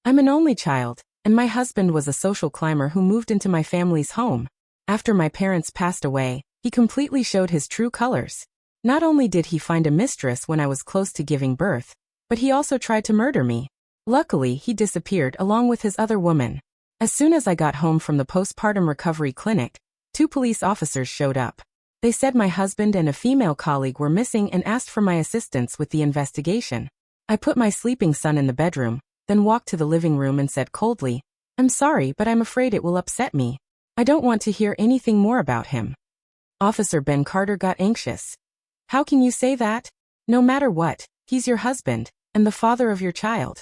I'm an only child, and my husband was a social climber who moved into my family's home. After my parents passed away, he completely showed his true colors. Not only did he find a mistress when I was close to giving birth, but he also tried to murder me. Luckily, he disappeared along with his other woman. As soon as I got home from the postpartum recovery clinic, 2 police officers showed up. They said my husband and a female colleague were missing and asked for my assistance with the investigation. I put my sleeping son in the bedroom, then walked to the living room and said coldly, "I'm sorry, but I'm afraid it will upset me. I don't want to hear anything more about him." Officer Ben Carter got anxious. "How can you say that? No matter what, he's your husband, and the father of your child."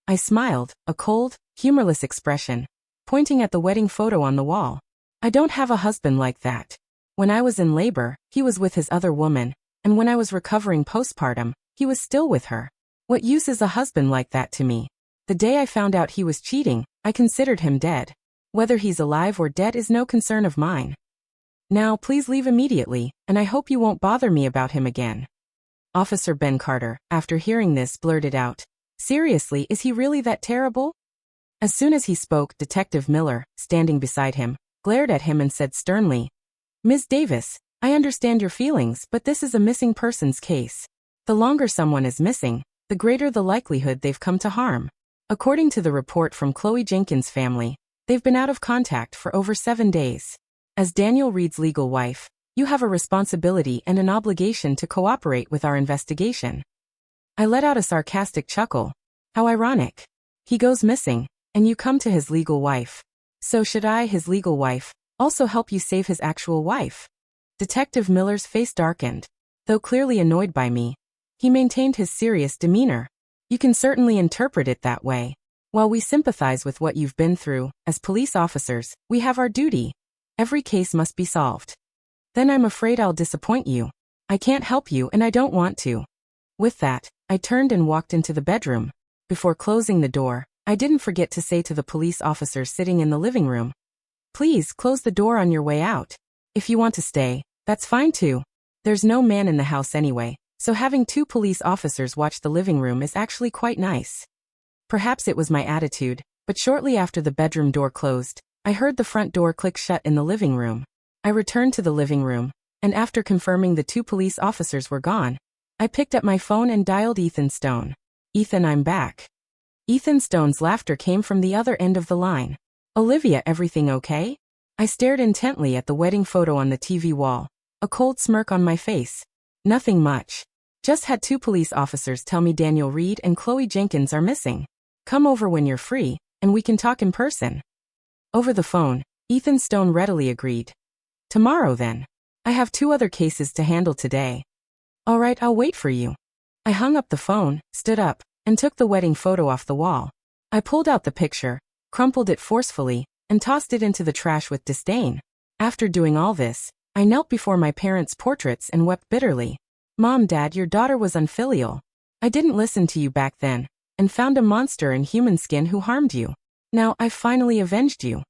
I smiled, a cold, humorless expression, pointing at the wedding photo on the wall. "I don't have a husband like that. When I was in labor, he was with his other woman, and when I was recovering postpartum, he was still with her. What use is a husband like that to me? The day I found out he was cheating, I considered him dead. Whether he's alive or dead is no concern of mine. Now please leave immediately, and I hope you won't bother me about him again." Officer Ben Carter, after hearing this, blurted out, "Seriously, is he really that terrible?" As soon as he spoke, Detective Miller, standing beside him, glared at him and said sternly, "Ms. Davis, I understand your feelings, but this is a missing persons case. The longer someone is missing, the greater the likelihood they've come to harm. According to the report from Chloe Jenkins' family, they've been out of contact for over 7 days. As Daniel Reed's legal wife, you have a responsibility and an obligation to cooperate with our investigation." I let out a sarcastic chuckle. How ironic. He goes missing, and you come to his legal wife. So should I, his legal wife, also help you save his actual wife? Detective Miller's face darkened. Though clearly annoyed by me, he maintained his serious demeanor. "You can certainly interpret it that way. While we sympathize with what you've been through, as police officers, we have our duty. Every case must be solved." "Then I'm afraid I'll disappoint you. I can't help you and I don't want to." With that, I turned and walked into the bedroom. Before closing the door, I didn't forget to say to the police officers sitting in the living room, "Please close the door on your way out. If you want to stay, that's fine too. There's no man in the house anyway, so having 2 police officers watch the living room is actually quite nice." Perhaps it was my attitude, but shortly after the bedroom door closed, I heard the front door click shut in the living room. I returned to the living room, and after confirming the 2 police officers were gone, I picked up my phone and dialed Ethan Stone. "Ethan, I'm back." Ethan Stone's laughter came from the other end of the line. "Olivia, everything okay?" I stared intently at the wedding photo on the TV wall, a cold smirk on my face. "Nothing much. Just had 2 police officers tell me Daniel Reed and Chloe Jenkins are missing. Come over when you're free, and we can talk in person." Over the phone, Ethan Stone readily agreed. "Tomorrow then. I have 2 other cases to handle today." "All right, I'll wait for you." I hung up the phone, stood up, and took the wedding photo off the wall. I pulled out the picture, crumpled it forcefully, and tossed it into the trash with disdain. After doing all this, I knelt before my parents' portraits and wept bitterly. "Mom, Dad, your daughter was unfilial. I didn't listen to you back then, and found a monster in human skin who harmed you. Now I've finally avenged you."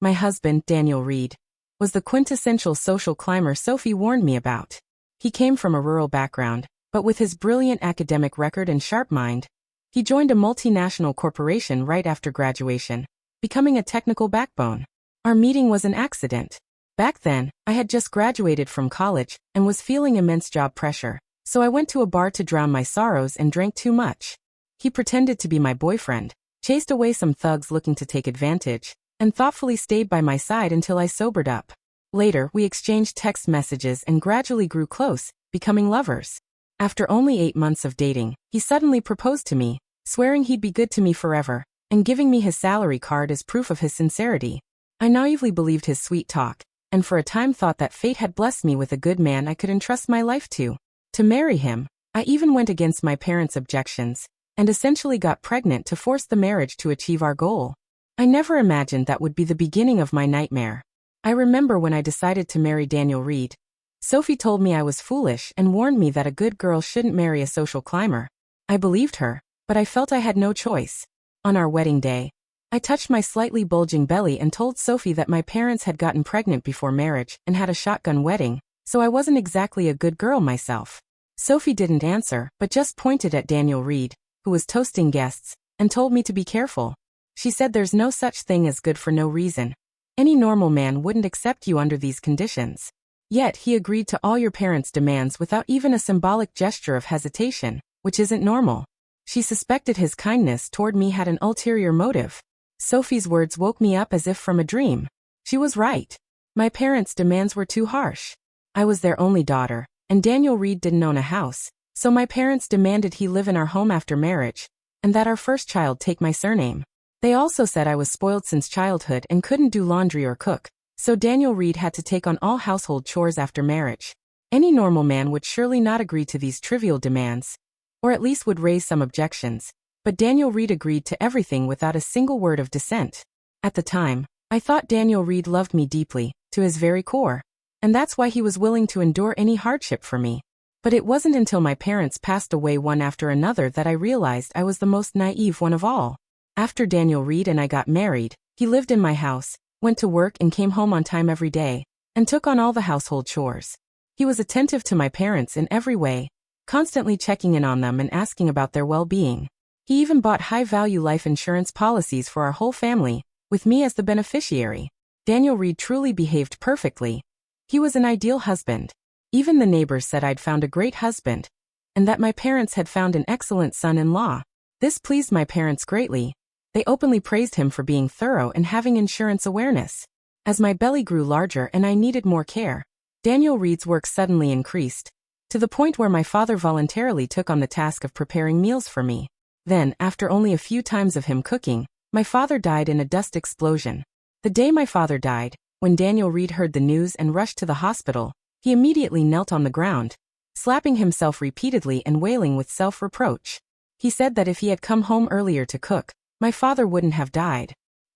My husband, Daniel Reed, was the quintessential social climber Sophie warned me about. He came from a rural background, but with his brilliant academic record and sharp mind, he joined a multinational corporation right after graduation, becoming a technical backbone. Our meeting was an accident. Back then, I had just graduated from college and was feeling immense job pressure, so I went to a bar to drown my sorrows and drank too much. He pretended to be my boyfriend, chased away some thugs looking to take advantage, and thoughtfully stayed by my side until I sobered up. Later, we exchanged text messages and gradually grew close, becoming lovers. After only 8 months of dating, he suddenly proposed to me, swearing he'd be good to me forever, and giving me his salary card as proof of his sincerity. I naively believed his sweet talk, and for a time thought that fate had blessed me with a good man I could entrust my life to. To marry him, I even went against my parents' objections, and essentially got pregnant to force the marriage to achieve our goal. I never imagined that would be the beginning of my nightmare. I remember when I decided to marry Daniel Reed, Sophie told me I was foolish and warned me that a good girl shouldn't marry a social climber. I believed her, but I felt I had no choice. On our wedding day, I touched my slightly bulging belly and told Sophie that my parents had gotten pregnant before marriage and had a shotgun wedding, so I wasn't exactly a good girl myself. Sophie didn't answer, but just pointed at Daniel Reed, who was toasting guests, and told me to be careful. She said there's no such thing as good for no reason. Any normal man wouldn't accept you under these conditions. Yet he agreed to all your parents' demands without even a symbolic gesture of hesitation, which isn't normal. She suspected his kindness toward me had an ulterior motive. Sophie's words woke me up as if from a dream. She was right. My parents' demands were too harsh. I was their only daughter, and Daniel Reed didn't own a house, so my parents demanded he live in our home after marriage, and that our first child take my surname. They also said I was spoiled since childhood and couldn't do laundry or cook, so Daniel Reed had to take on all household chores after marriage. Any normal man would surely not agree to these trivial demands, or at least would raise some objections, but Daniel Reed agreed to everything without a single word of dissent. At the time, I thought Daniel Reed loved me deeply, to his very core, and that's why he was willing to endure any hardship for me. But it wasn't until my parents passed away one after another that I realized I was the most naive one of all. After Daniel Reed and I got married, he lived in my house, went to work and came home on time every day, and took on all the household chores. He was attentive to my parents in every way, constantly checking in on them and asking about their well-being. He even bought high-value life insurance policies for our whole family, with me as the beneficiary. Daniel Reed truly behaved perfectly. He was an ideal husband. Even the neighbors said I'd found a great husband, and that my parents had found an excellent son-in-law. This pleased my parents greatly. They openly praised him for being thorough and having insurance awareness. As my belly grew larger and I needed more care, Daniel Reed's work suddenly increased, to the point where my father voluntarily took on the task of preparing meals for me. Then, after only a few times of him cooking, my father died in a dust explosion. The day my father died, when Daniel Reed heard the news and rushed to the hospital, he immediately knelt on the ground, slapping himself repeatedly and wailing with self-reproach. He said that if he had come home earlier to cook, my father wouldn't have died.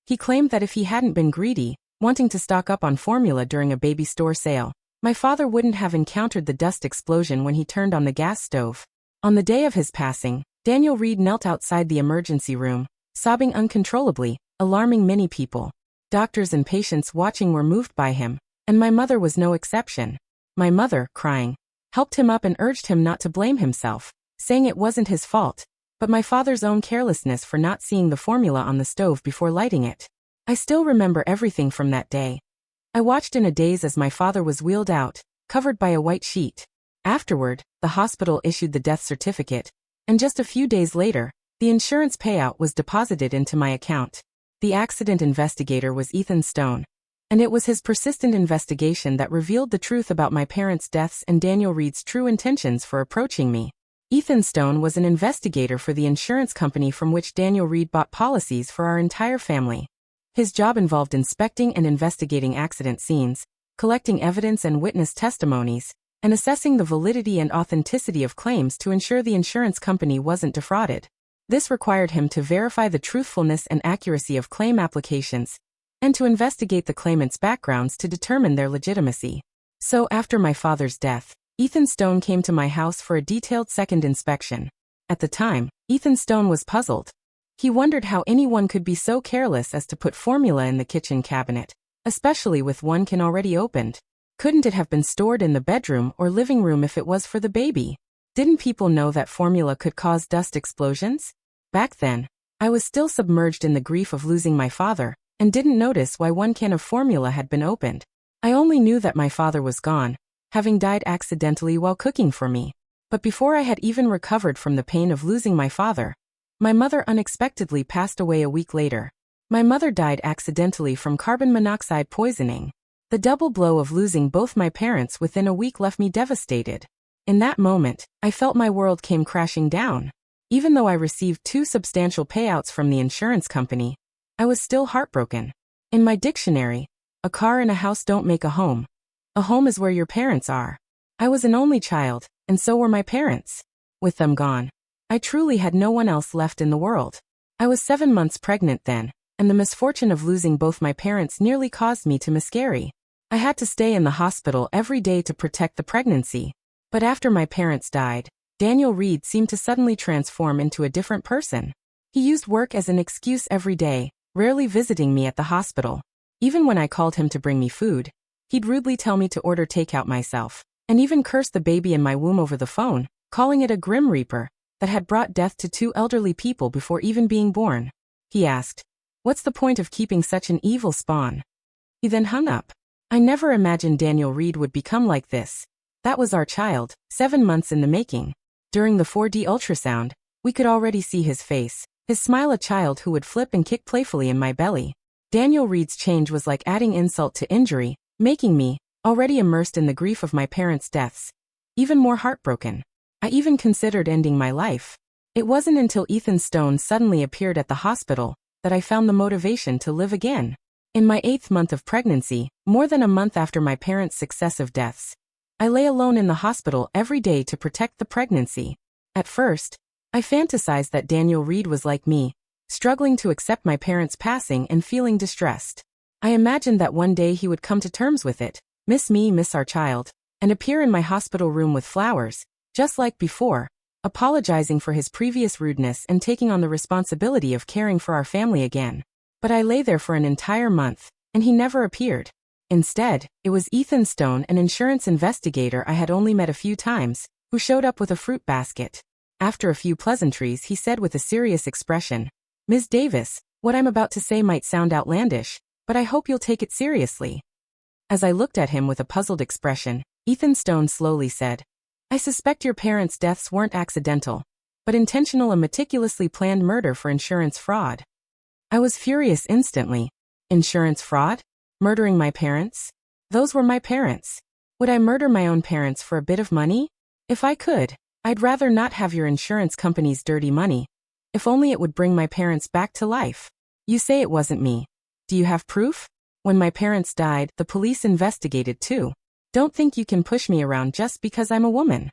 He claimed that if he hadn't been greedy, wanting to stock up on formula during a baby store sale, my father wouldn't have encountered the dust explosion when he turned on the gas stove. On the day of his passing, Daniel Reed knelt outside the emergency room, sobbing uncontrollably, alarming many people. Doctors and patients watching were moved by him, and my mother was no exception. My mother, crying, helped him up and urged him not to blame himself, saying it wasn't his fault, but my father's own carelessness for not seeing the formula on the stove before lighting it. I still remember everything from that day. I watched in a daze as my father was wheeled out, covered by a white sheet. Afterward, the hospital issued the death certificate, and just a few days later, the insurance payout was deposited into my account. The accident investigator was Ethan Stone, and it was his persistent investigation that revealed the truth about my parents' deaths and Daniel Reed's true intentions for approaching me. Ethan Stone was an investigator for the insurance company from which Daniel Reed bought policies for our entire family. His job involved inspecting and investigating accident scenes, collecting evidence and witness testimonies, and assessing the validity and authenticity of claims to ensure the insurance company wasn't defrauded. This required him to verify the truthfulness and accuracy of claim applications, and to investigate the claimants' backgrounds to determine their legitimacy. So after my father's death, Ethan Stone came to my house for a detailed second inspection. At the time, Ethan Stone was puzzled. He wondered how anyone could be so careless as to put formula in the kitchen cabinet, especially with one can already opened. Couldn't it have been stored in the bedroom or living room if it was for the baby? Didn't people know that formula could cause dust explosions? Back then, I was still submerged in the grief of losing my father, and didn't notice why one can of formula had been opened. I only knew that my father was gone, having died accidentally while cooking for me. But before I had even recovered from the pain of losing my father, my mother unexpectedly passed away a week later. My mother died accidentally from carbon monoxide poisoning. The double blow of losing both my parents within a week left me devastated. In that moment, I felt my world came crashing down. Even though I received 2 substantial payouts from the insurance company, I was still heartbroken. In my dictionary, a car and a house don't make a home. A home is where your parents are. I was an only child, and so were my parents. With them gone, I truly had no one else left in the world. I was 7 months pregnant then, and the misfortune of losing both my parents nearly caused me to miscarry. I had to stay in the hospital every day to protect the pregnancy. But after my parents died, Daniel Reed seemed to suddenly transform into a different person. He used work as an excuse every day, rarely visiting me at the hospital. Even when I called him to bring me food, he'd rudely tell me to order takeout myself, and even curse the baby in my womb over the phone, calling it a grim reaper. that had brought death to 2 elderly people before even being born. He asked, "What's the point of keeping such an evil spawn?" He then hung up. I never imagined Daniel Reed would become like this. That was our child, 7 months in the making. During the 4D ultrasound, we could already see his face, his smile, a child who would flip and kick playfully in my belly. Daniel Reed's change was like adding insult to injury, making me, already immersed in the grief of my parents' deaths, even more heartbroken. I even considered ending my life. It wasn't until Ethan Stone suddenly appeared at the hospital that I found the motivation to live again. In my 8th month of pregnancy, more than a month after my parents' successive deaths, I lay alone in the hospital every day to protect the pregnancy. At first, I fantasized that Daniel Reed was like me, struggling to accept my parents' passing and feeling distressed. I imagined that one day he would come to terms with it, miss me, miss our child, and appear in my hospital room with flowers, just like before, apologizing for his previous rudeness and taking on the responsibility of caring for our family again. But I lay there for an entire month, and he never appeared. Instead, it was Ethan Stone, an insurance investigator I had only met a few times, who showed up with a fruit basket. After a few pleasantries, he said with a serious expression, "Ms. Davis, what I'm about to say might sound outlandish, but I hope you'll take it seriously." As I looked at him with a puzzled expression, Ethan Stone slowly said, "I suspect your parents' deaths weren't accidental, but intentional and meticulously planned murder for insurance fraud." I was furious instantly. Insurance fraud? Murdering my parents? Those were my parents. Would I murder my own parents for a bit of money? If I could, I'd rather not have your insurance company's dirty money. If only it would bring my parents back to life. You say it wasn't me. Do you have proof? When my parents died, the police investigated too. Don't think you can push me around just because I'm a woman.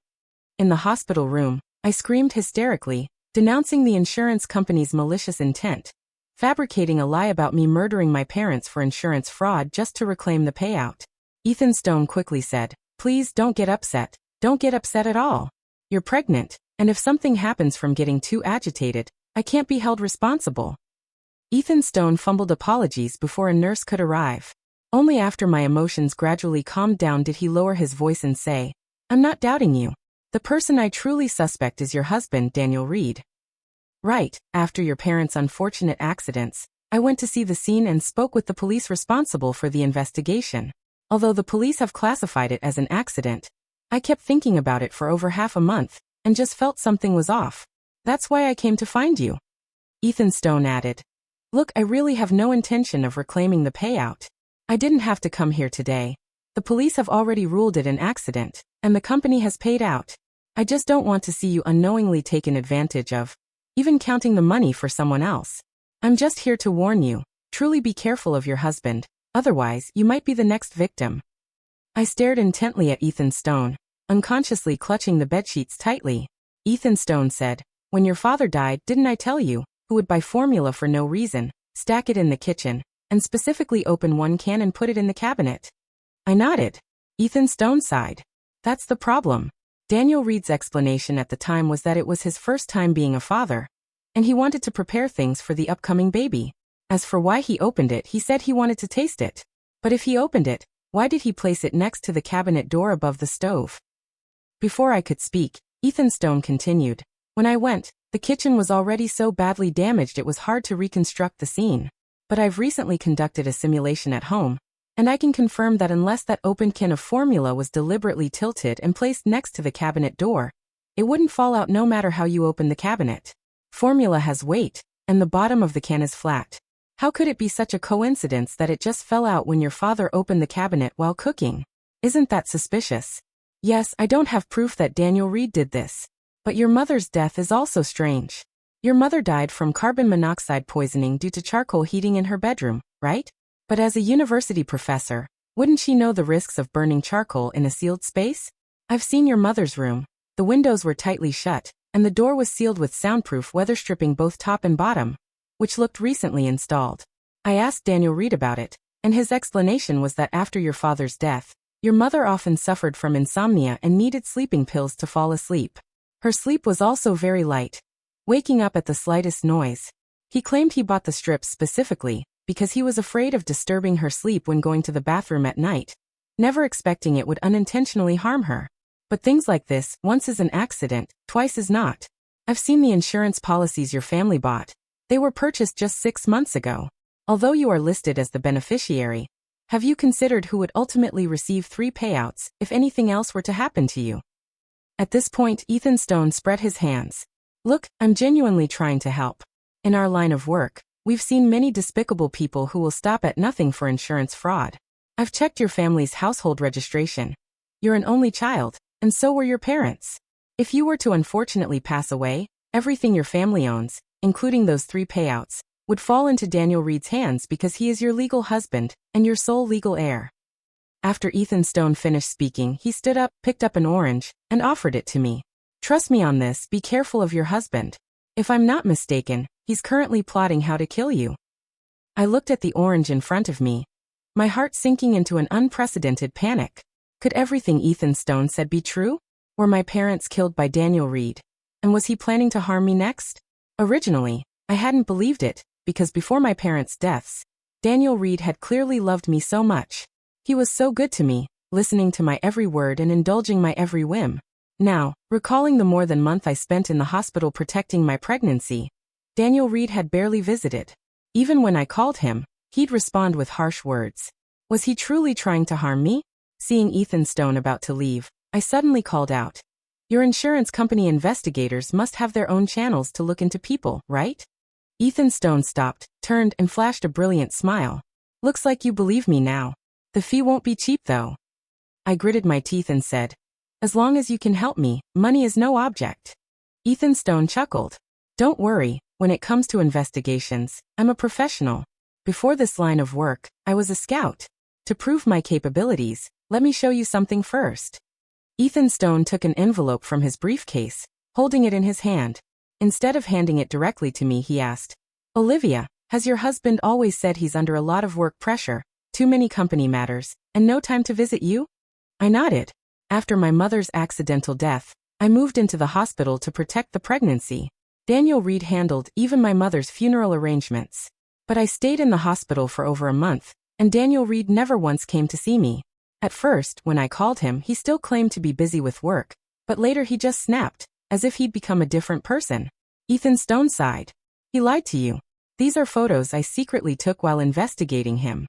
In the hospital room, I screamed hysterically, denouncing the insurance company's malicious intent, fabricating a lie about me murdering my parents for insurance fraud just to reclaim the payout. Ethan Stone quickly said, "Please don't get upset. Don't get upset at all. You're pregnant, and if something happens from getting too agitated, I can't be held responsible." Ethan Stone fumbled apologies before a nurse could arrive. Only after my emotions gradually calmed down did he lower his voice and say, "I'm not doubting you. The person I truly suspect is your husband, Daniel Reed." Right, after your parents' unfortunate accidents, I went to see the scene and spoke with the police responsible for the investigation. Although the police have classified it as an accident, I kept thinking about it for over half a month, and just felt something was off. That's why I came to find you. Ethan Stone added, "Look, I really have no intention of reclaiming the payout. I didn't have to come here today. The police have already ruled it an accident, and the company has paid out. I just don't want to see you unknowingly taken advantage of, even counting the money for someone else. I'm just here to warn you, truly be careful of your husband, otherwise you might be the next victim." I stared intently at Ethan Stone, unconsciously clutching the bedsheets tightly. Ethan Stone said, "When your father died, didn't I tell you, who would buy formula for no reason, stack it in the kitchen, and specifically open one can and put it in the cabinet?" I nodded. Ethan Stone sighed. "That's the problem." Daniel Reed's explanation at the time was that it was his first time being a father, and he wanted to prepare things for the upcoming baby. As for why he opened it, he said he wanted to taste it. But if he opened it, why did he place it next to the cabinet door above the stove? Before I could speak, Ethan Stone continued, "When I went, the kitchen was already so badly damaged it was hard to reconstruct the scene. But I've recently conducted a simulation at home, and I can confirm that unless that opened can of formula was deliberately tilted and placed next to the cabinet door, it wouldn't fall out no matter how you open the cabinet. Formula has weight, and the bottom of the can is flat. How could it be such a coincidence that it just fell out when your father opened the cabinet while cooking? Isn't that suspicious? Yes, I don't have proof that Daniel Reed did this. But your mother's death is also strange. Your mother died from carbon monoxide poisoning due to charcoal heating in her bedroom, right? But as a university professor, wouldn't she know the risks of burning charcoal in a sealed space? I've seen your mother's room. The windows were tightly shut, and the door was sealed with soundproof weather stripping both top and bottom, which looked recently installed. I asked Daniel Reed about it, and his explanation was that after your father's death, your mother often suffered from insomnia and needed sleeping pills to fall asleep. Her sleep was also very light, waking up at the slightest noise. He claimed he bought the strips specifically because he was afraid of disturbing her sleep when going to the bathroom at night, never expecting it would unintentionally harm her. But things like this, once is an accident, twice is not. I've seen the insurance policies your family bought. They were purchased just 6 months ago. Although you are listed as the beneficiary, have you considered who would ultimately receive 3 payouts if anything else were to happen to you? At this point, Ethan Stone spread his hands. Look, I'm genuinely trying to help. In our line of work, we've seen many despicable people who will stop at nothing for insurance fraud. I've checked your family's household registration. You're an only child, and so were your parents. If you were to unfortunately pass away, everything your family owns, including those 3 payouts, would fall into Daniel Reed's hands because he is your legal husband and your sole legal heir. After Ethan Stone finished speaking, he stood up, picked up an orange, and offered it to me. Trust me on this, be careful of your husband. If I'm not mistaken, he's currently plotting how to kill you. I looked at the orange in front of me, my heart sinking into an unprecedented panic. Could everything Ethan Stone said be true? Were my parents killed by Daniel Reed? And was he planning to harm me next? Originally, I hadn't believed it, because before my parents' deaths, Daniel Reed had clearly loved me so much. He was so good to me, listening to my every word and indulging my every whim. Now, recalling the more than month I spent in the hospital protecting my pregnancy, Daniel Reed had barely visited. Even when I called him, he'd respond with harsh words. Was he truly trying to harm me? Seeing Ethan Stone about to leave, I suddenly called out. Your insurance company investigators must have their own channels to look into people, right? Ethan Stone stopped, turned, and flashed a brilliant smile. Looks like you believe me now. The fee won't be cheap though. I gritted my teeth and said, as long as you can help me, money is no object. Ethan Stone chuckled. Don't worry, when it comes to investigations, I'm a professional. Before this line of work, I was a scout. To prove my capabilities, let me show you something first. Ethan Stone took an envelope from his briefcase, holding it in his hand. Instead of handing it directly to me, he asked, Olivia, has your husband always said he's under a lot of work pressure, too many company matters, and no time to visit you? I nodded. After my mother's accidental death, I moved into the hospital to protect the pregnancy. Daniel Reed handled even my mother's funeral arrangements. But I stayed in the hospital for over a month, and Daniel Reed never once came to see me. At first, when I called him, he still claimed to be busy with work, but later he just snapped, as if he'd become a different person. Ethan Stone sighed. He lied to you. These are photos I secretly took while investigating him.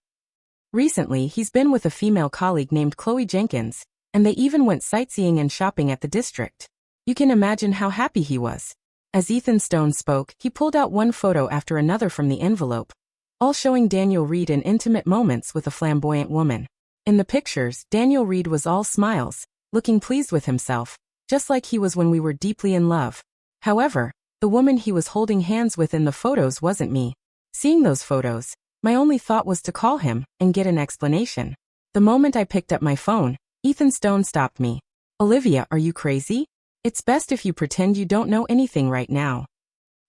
Recently, he's been with a female colleague named Chloe Jenkins, and they even went sightseeing and shopping at the district. You can imagine how happy he was. As Ethan Stone spoke, he pulled out one photo after another from the envelope, all showing Daniel Reed in intimate moments with a flamboyant woman. In the pictures, Daniel Reed was all smiles, looking pleased with himself, just like he was when we were deeply in love. However, the woman he was holding hands with in the photos wasn't me. Seeing those photos, my only thought was to call him and get an explanation. The moment I picked up my phone, Ethan Stone stopped me. Olivia, are you crazy? It's best if you pretend you don't know anything right now.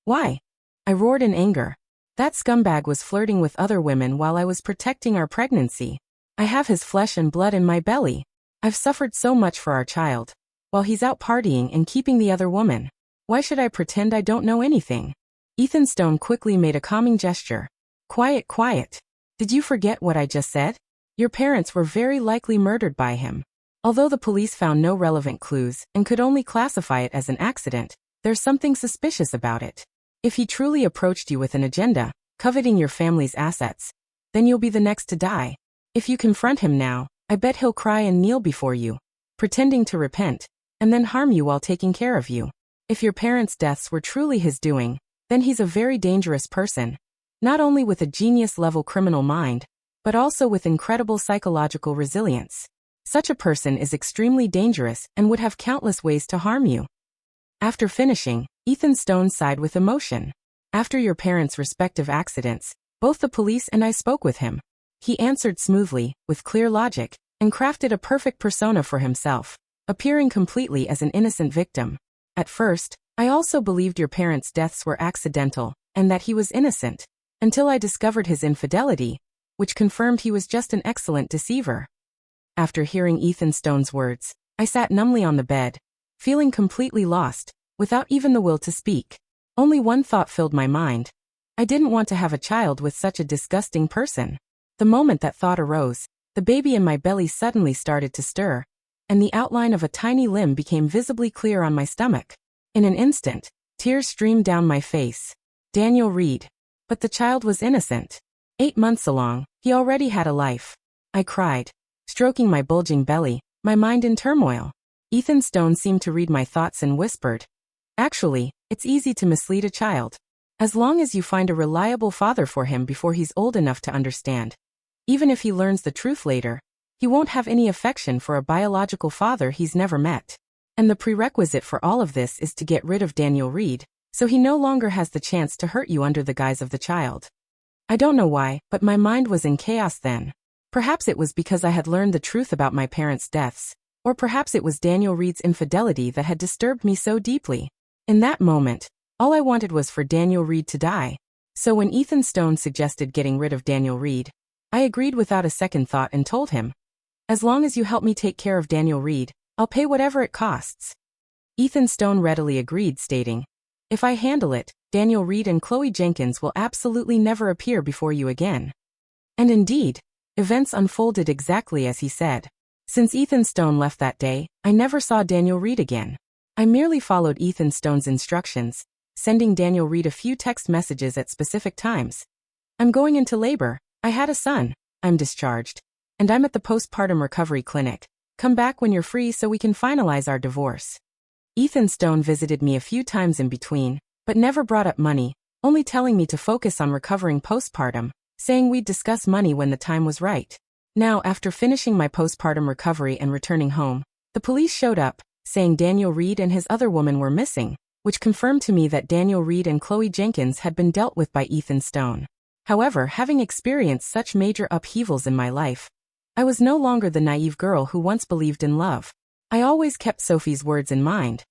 Why? I roared in anger. That scumbag was flirting with other women while I was protecting our pregnancy. I have his flesh and blood in my belly. I've suffered so much for our child, while he's out partying and keeping the other woman. Why should I pretend I don't know anything? Ethan Stone quickly made a calming gesture. Quiet, quiet. Did you forget what I just said? Your parents were very likely murdered by him. Although the police found no relevant clues and could only classify it as an accident, there's something suspicious about it. If he truly approached you with an agenda, coveting your family's assets, then you'll be the next to die. If you confront him now, I bet he'll cry and kneel before you, pretending to repent, and then harm you while taking care of you. If your parents' deaths were truly his doing, then he's a very dangerous person, not only with a genius-level criminal mind, but also with incredible psychological resilience. Such a person is extremely dangerous and would have countless ways to harm you. After finishing, Ethan Stone sighed with emotion. After your parents' respective accidents, both the police and I spoke with him. He answered smoothly, with clear logic, and crafted a perfect persona for himself, appearing completely as an innocent victim. At first, I also believed your parents' deaths were accidental, and that he was innocent, until I discovered his infidelity, which confirmed he was just an excellent deceiver. After hearing Ethan Stone's words, I sat numbly on the bed, feeling completely lost, without even the will to speak. Only one thought filled my mind. I didn't want to have a child with such a disgusting person. The moment that thought arose, the baby in my belly suddenly started to stir, and the outline of a tiny limb became visibly clear on my stomach. In an instant, Tears streamed down my face. Daniel Reed. But the child was innocent. 8 months along, he already had a life. I cried, stroking my bulging belly, my mind in turmoil. Ethan Stone seemed to read my thoughts and whispered, "Actually, it's easy to mislead a child. As long as you find a reliable father for him before he's old enough to understand. Even if he learns the truth later, he won't have any affection for a biological father he's never met. And the prerequisite for all of this is to get rid of Daniel Reed, so he no longer has the chance to hurt you under the guise of the child." I don't know why, but my mind was in chaos then. Perhaps it was because I had learned the truth about my parents' deaths, or perhaps it was Daniel Reed's infidelity that had disturbed me so deeply. In that moment, all I wanted was for Daniel Reed to die. So when Ethan Stone suggested getting rid of Daniel Reed, I agreed without a second thought and told him, "As long as you help me take care of Daniel Reed, I'll pay whatever it costs." Ethan Stone readily agreed, stating, "If I handle it, Daniel Reed and Chloe Jenkins will absolutely never appear before you again." And indeed, events unfolded exactly as he said. Since Ethan Stone left that day, I never saw Daniel Reed again. I merely followed Ethan Stone's instructions, sending Daniel Reed a few text messages at specific times. "I'm going into labor. I had a son. I'm discharged. And I'm at the postpartum recovery clinic. Come back when you're free so we can finalize our divorce." Ethan Stone visited me a few times in between, but never brought up money, only telling me to focus on recovering postpartum, saying we'd discuss money when the time was right. Now, after finishing my postpartum recovery and returning home, the police showed up, saying Daniel Reed and his other woman were missing, which confirmed to me that Daniel Reed and Chloe Jenkins had been dealt with by Ethan Stone. However, having experienced such major upheavals in my life, I was no longer the naive girl who once believed in love. I always kept Sophie's words in mind.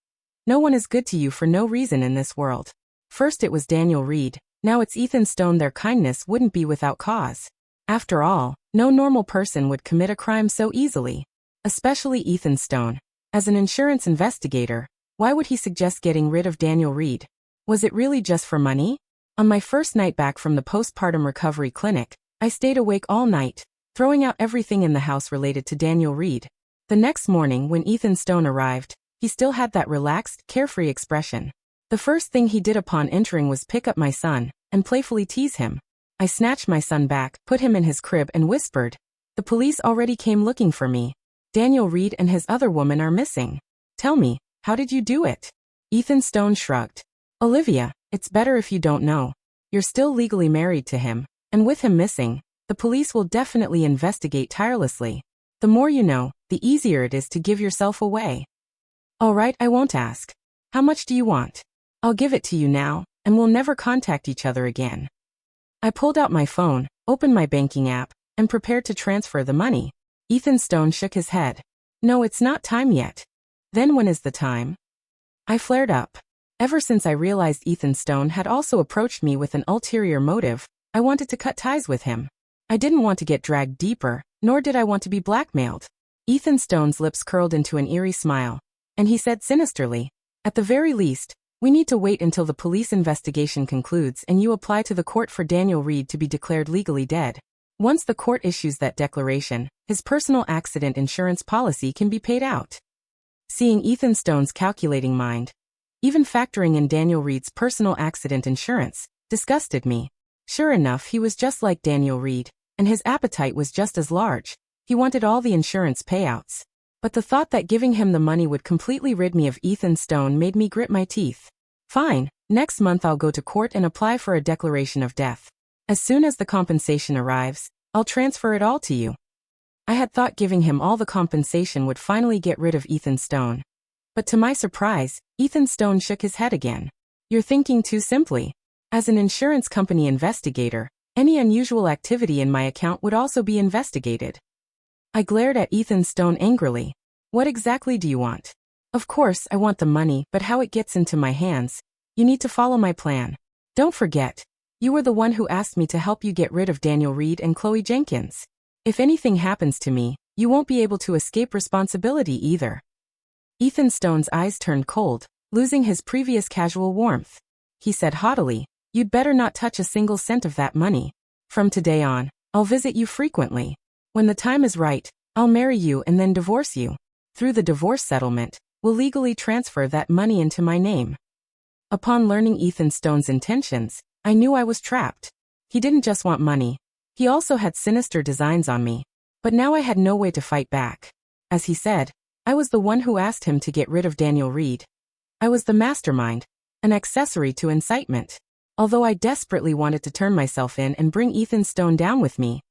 No one is good to you for no reason in this world. First it was Daniel Reed, now it's Ethan Stone. Their kindness wouldn't be without cause. After all, no normal person would commit a crime so easily. Especially Ethan Stone. As an insurance investigator, why would he suggest getting rid of Daniel Reed? Was it really just for money? On my first night back from the postpartum recovery clinic, I stayed awake all night, throwing out everything in the house related to Daniel Reed. The next morning when Ethan Stone arrived, he still had that relaxed, carefree expression. The first thing he did upon entering was pick up my son and playfully tease him. I snatched my son back, put him in his crib and whispered, "The police already came looking for me. Daniel Reed and his other woman are missing. Tell me, how did you do it?" Ethan Stone shrugged. "Olivia, it's better if you don't know. You're still legally married to him, and with him missing, the police will definitely investigate tirelessly. The more you know, the easier it is to give yourself away." "All right, I won't ask. How much do you want? I'll give it to you now, and we'll never contact each other again." I pulled out my phone, opened my banking app, and prepared to transfer the money. Ethan Stone shook his head. "No, it's not time yet." "Then when is the time?" I flared up. Ever since I realized Ethan Stone had also approached me with an ulterior motive, I wanted to cut ties with him. I didn't want to get dragged deeper, nor did I want to be blackmailed. Ethan Stone's lips curled into an eerie smile, and he said sinisterly, "At the very least, we need to wait until the police investigation concludes and you apply to the court for Daniel Reed to be declared legally dead. Once the court issues that declaration, his personal accident insurance policy can be paid out." Seeing Ethan Stone's calculating mind, even factoring in Daniel Reed's personal accident insurance, disgusted me. Sure enough, he was just like Daniel Reed, and his appetite was just as large. He wanted all the insurance payouts. But the thought that giving him the money would completely rid me of Ethan Stone made me grit my teeth. "Fine, next month I'll go to court and apply for a declaration of death. As soon as the compensation arrives, I'll transfer it all to you." I had thought giving him all the compensation would finally get rid of Ethan Stone. But to my surprise, Ethan Stone shook his head again. "You're thinking too simply. As an insurance company investigator, any unusual activity in my account would also be investigated." I glared at Ethan Stone angrily. "What exactly do you want?" "Of course, I want the money, but how it gets into my hands, you need to follow my plan. Don't forget, you were the one who asked me to help you get rid of Daniel Reed and Chloe Jenkins. If anything happens to me, you won't be able to escape responsibility either." Ethan Stone's eyes turned cold, losing his previous casual warmth. He said haughtily, "You'd better not touch a single cent of that money. From today on, I'll visit you frequently. When the time is right, I'll marry you and then divorce you. Through the divorce settlement, we'll legally transfer that money into my name." Upon learning Ethan Stone's intentions, I knew I was trapped. He didn't just want money. He also had sinister designs on me. But now I had no way to fight back. As he said, I was the one who asked him to get rid of Daniel Reed. I was the mastermind, an accessory to incitement. Although I desperately wanted to turn myself in and bring Ethan Stone down with me.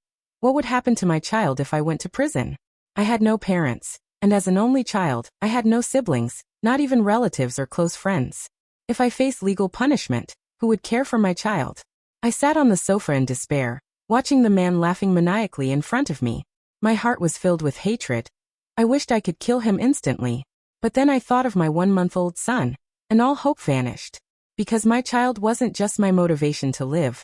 What would happen to my child if I went to prison? I had no parents, and as an only child, I had no siblings, not even relatives or close friends. If I faced legal punishment, who would care for my child? I sat on the sofa in despair, watching the man laughing maniacally in front of me. My heart was filled with hatred. I wished I could kill him instantly. But then I thought of my 1-month-old son, and all hope vanished. Because my child wasn't just my motivation to live.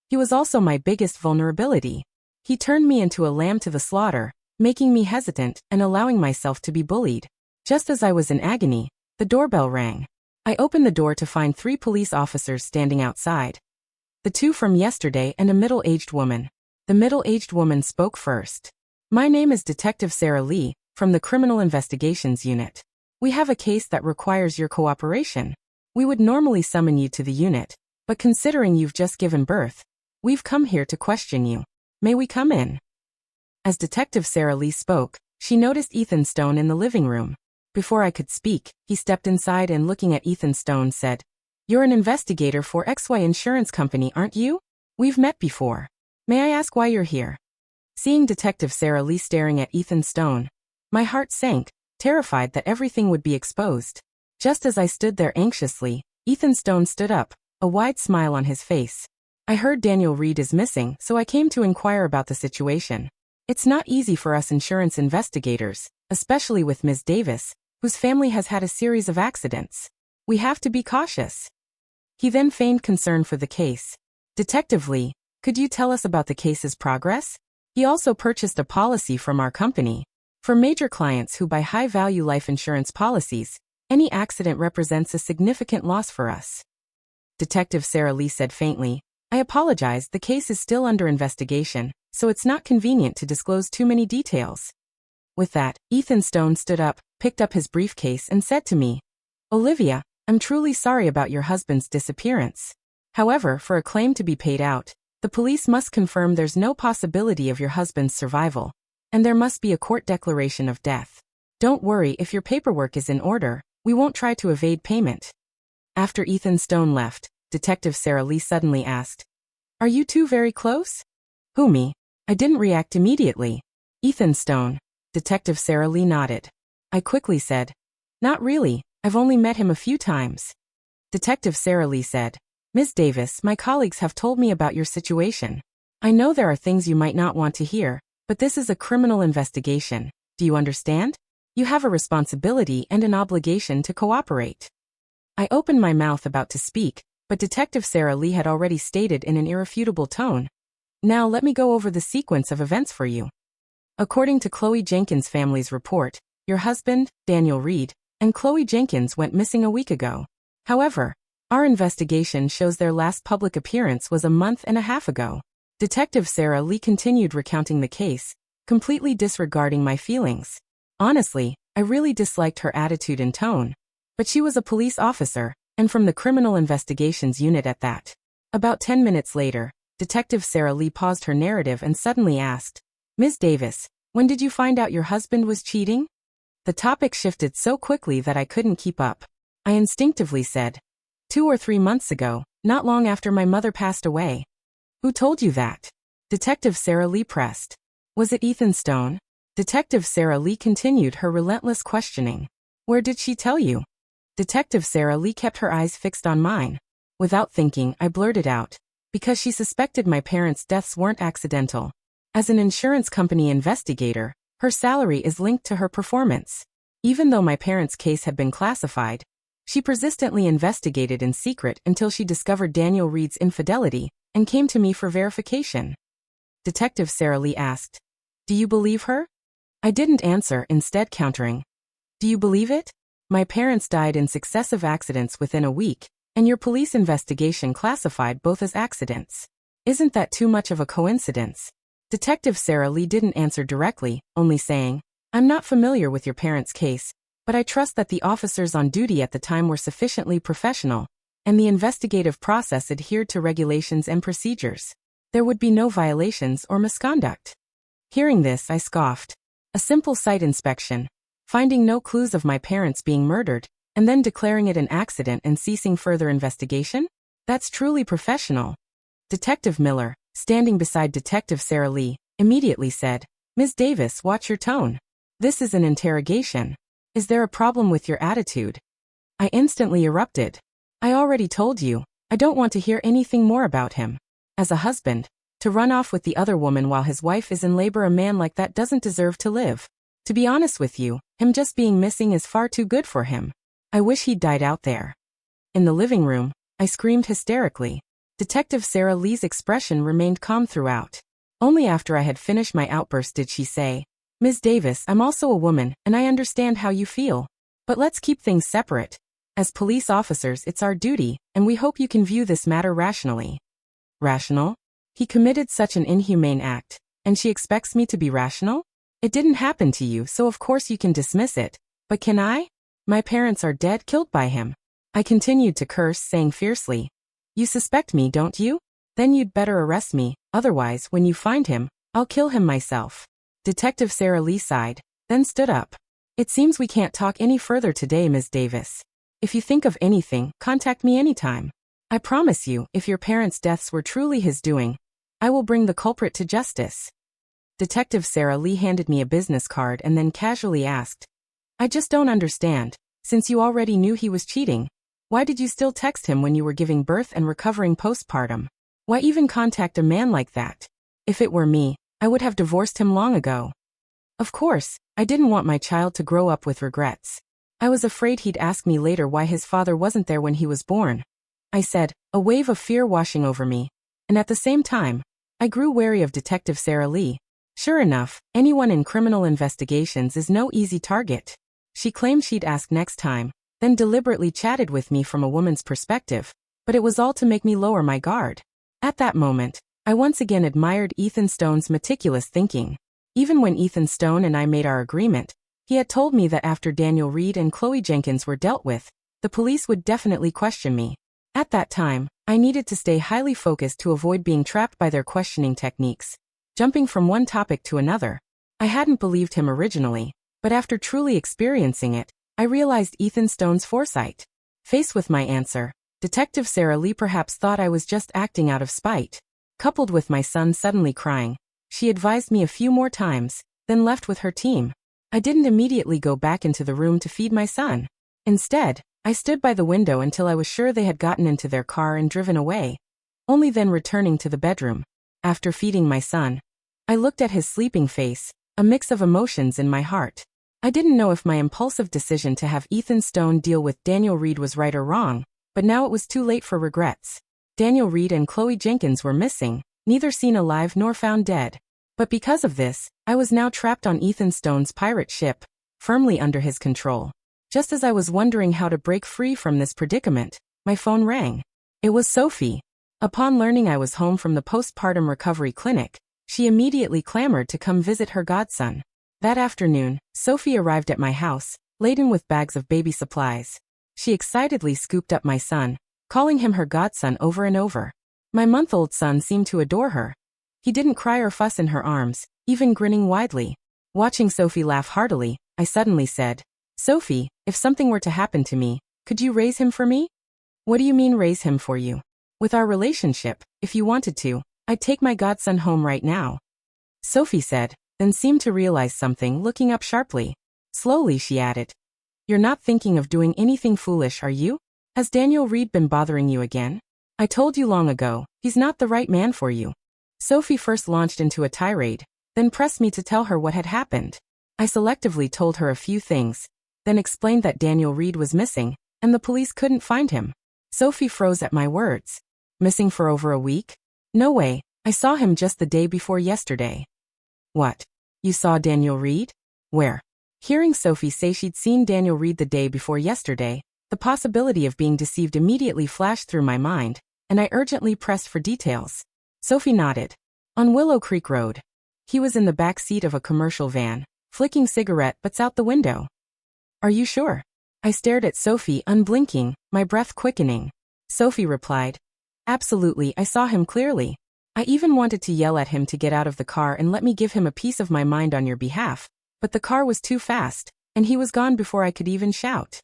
He was also my biggest vulnerability. He turned me into a lamb to the slaughter, making me hesitant and allowing myself to be bullied. Just as I was in agony, the doorbell rang. I opened the door to find 3 police officers standing outside. The 2 from yesterday and a middle-aged woman. The middle-aged woman spoke first. My name is Detective Sarah Lee, from the Criminal Investigations Unit. We have a case that requires your cooperation. We would normally summon you to the unit, but considering you've just given birth, we've come here to question you. May we come in? As Detective Sarah Lee spoke, she noticed Ethan Stone in the living room. Before I could speak, he stepped inside and looking at Ethan Stone said, "You're an investigator for XY Insurance Company, aren't you? We've met before. May I ask why you're here?" Seeing Detective Sarah Lee staring at Ethan Stone, my heart sank, terrified that everything would be exposed. Just as I stood there anxiously, Ethan Stone stood up, a wide smile on his face. "I heard Daniel Reed is missing, so I came to inquire about the situation. It's not easy for us insurance investigators, especially with Ms. Davis, whose family has had a series of accidents. We have to be cautious." He then feigned concern for the case. "Detective Lee, could you tell us about the case's progress?" He also purchased a policy from our company. For major clients who buy high-value life insurance policies, any accident represents a significant loss for us. Detective Sarah Lee said faintly, "I apologize, the case is still under investigation, so it's not convenient to disclose too many details." With that, Ethan Stone stood up, picked up his briefcase and said to me, "Olivia, I'm truly sorry about your husband's disappearance. However, for a claim to be paid out, the police must confirm there's no possibility of your husband's survival, and there must be a court declaration of death. Don't worry, if your paperwork is in order, we won't try to evade payment." After Ethan Stone left, Detective Sarah Lee suddenly asked, "Are you two very close?" "Who, me?" I didn't react immediately. "Ethan Stone." Detective Sarah Lee nodded. I quickly said, "Not really, I've only met him a few times." Detective Sarah Lee said, "Ms. Davis, my colleagues have told me about your situation. I know there are things you might not want to hear, but this is a criminal investigation. Do you understand? You have a responsibility and an obligation to cooperate." I opened my mouth about to speak, but Detective Sarah Lee had already stated in an irrefutable tone, "Now let me go over the sequence of events for you. According to Chloe Jenkins' family's report, your husband, Daniel Reed, and Chloe Jenkins went missing a week ago. However, our investigation shows their last public appearance was a month and a half ago." Detective Sarah Lee continued recounting the case, completely disregarding my feelings. Honestly, I really disliked her attitude and tone. But she was a police officer, and from the Criminal Investigations Unit at that. About 10 minutes later, Detective Sarah Lee paused her narrative and suddenly asked, "Ms. Davis, when did you find out your husband was cheating?" The topic shifted so quickly that I couldn't keep up. I instinctively said, 2 or 3 months ago, not long after my mother passed away." "Who told you that?" Detective Sarah Lee pressed. "Was it Ethan Stone?" Detective Sarah Lee continued her relentless questioning. "Where did she tell you?" Detective Sarah Lee kept her eyes fixed on mine. Without thinking, I blurted out, "Because she suspected my parents' deaths weren't accidental. As an insurance company investigator, her salary is linked to her performance. Even though my parents' case had been classified, she persistently investigated in secret until she discovered Daniel Reed's infidelity and came to me for verification." Detective Sarah Lee asked, "Do you believe her?" I didn't answer, instead countering, "Do you believe it? My parents died in successive accidents within a week, and your police investigation classified both as accidents. Isn't that too much of a coincidence?" Detective Sarah Lee didn't answer directly, only saying, "I'm not familiar with your parents' case, but I trust that the officers on duty at the time were sufficiently professional and the investigative process adhered to regulations and procedures. There would be no violations or misconduct. Hearing this, I scoffed. A simple site inspection, finding no clues of my parents being murdered, and then declaring it an accident and ceasing further investigation? That's truly professional. Detective Miller, standing beside Detective Sarah Lee, immediately said, "Ms. Davis, watch your tone. This is an interrogation. Is there a problem with your attitude?" I instantly erupted. "I already told you, I don't want to hear anything more about him. As a husband, to run off with the other woman while his wife is in labor, a man like that doesn't deserve to live. To be honest with you, him just being missing is far too good for him. I wish he'd died out there." In the living room, I screamed hysterically. Detective Sarah Lee's expression remained calm throughout. Only after I had finished my outburst did she say, "Ms. Davis, I'm also a woman, and I understand how you feel. But let's keep things separate. As police officers, it's our duty, and we hope you can view this matter rationally." Rational? He committed such an inhumane act, and she expects me to be rational? It didn't happen to you, so of course you can dismiss it. But can I? My parents are dead, killed by him. I continued to curse, saying fiercely, "You suspect me, don't you? Then you'd better arrest me, otherwise, when you find him, I'll kill him myself." Detective Sarah Lee sighed, then stood up. "It seems we can't talk any further today, Ms. Davis. If you think of anything, contact me anytime. I promise you, if your parents' deaths were truly his doing, I will bring the culprit to justice." Detective Sarah Lee handed me a business card and then casually asked, "I just don't understand. Since you already knew he was cheating, why did you still text him when you were giving birth and recovering postpartum? Why even contact a man like that? If it were me, I would have divorced him long ago." Of course, I didn't want my child to grow up with regrets. I was afraid he'd ask me later why his father wasn't there when he was born. I said, a wave of fear washing over me. And at the same time, I grew wary of Detective Sarah Lee. Sure enough, anyone in criminal investigations is no easy target. She claimed she'd ask next time, then deliberately chatted with me from a woman's perspective, but it was all to make me lower my guard. At that moment, I once again admired Ethan Stone's meticulous thinking. Even when Ethan Stone and I made our agreement, he had told me that after Daniel Reed and Chloe Jenkins were dealt with, the police would definitely question me. At that time, I needed to stay highly focused to avoid being trapped by their questioning techniques. Jumping from one topic to another, I hadn't believed him originally, but after truly experiencing it, I realized Ethan Stone's foresight. Faced with my answer, Detective Sarah Lee perhaps thought I was just acting out of spite. Coupled with my son suddenly crying, she advised me a few more times, then left with her team. I didn't immediately go back into the room to feed my son. Instead, I stood by the window until I was sure they had gotten into their car and driven away, only then returning to the bedroom. After feeding my son, I looked at his sleeping face, a mix of emotions in my heart. I didn't know if my impulsive decision to have Ethan Stone deal with Daniel Reed was right or wrong, but now it was too late for regrets. Daniel Reed and Chloe Jenkins were missing, neither seen alive nor found dead. But because of this, I was now trapped on Ethan Stone's pirate ship, firmly under his control. Just as I was wondering how to break free from this predicament, my phone rang. It was Sophie. Upon learning I was home from the postpartum recovery clinic, she immediately clamored to come visit her godson. That afternoon, Sophie arrived at my house, laden with bags of baby supplies. She excitedly scooped up my son, calling him her godson over and over. My month-old son seemed to adore her. He didn't cry or fuss in her arms, even grinning widely. Watching Sophie laugh heartily, I suddenly said, "Sophie, if something were to happen to me, could you raise him for me?" "What do you mean raise him for you?" "With our relationship, if you wanted to, I'd take my godson home right now," Sophie said, then seemed to realize something, looking up sharply. Slowly she added, "You're not thinking of doing anything foolish, are you? Has Daniel Reed been bothering you again? I told you long ago, he's not the right man for you." Sophie first launched into a tirade, then pressed me to tell her what had happened. I selectively told her a few things, then explained that Daniel Reed was missing, and the police couldn't find him. Sophie froze at my words. "Missing for over a week? No way, I saw him just the day before yesterday." "What? You saw Daniel Reed? Where?" Hearing Sophie say she'd seen Daniel Reed the day before yesterday, the possibility of being deceived immediately flashed through my mind, and I urgently pressed for details. Sophie nodded. "On Willow Creek Road. He was in the back seat of a commercial van, flicking cigarette butts out the window." "Are you sure?" I stared at Sophie, unblinking, my breath quickening. Sophie replied. Absolutely, I saw him clearly. I even wanted to yell at him to get out of the car and let me give him a piece of my mind on your behalf, but the car was too fast, and he was gone before I could even shout.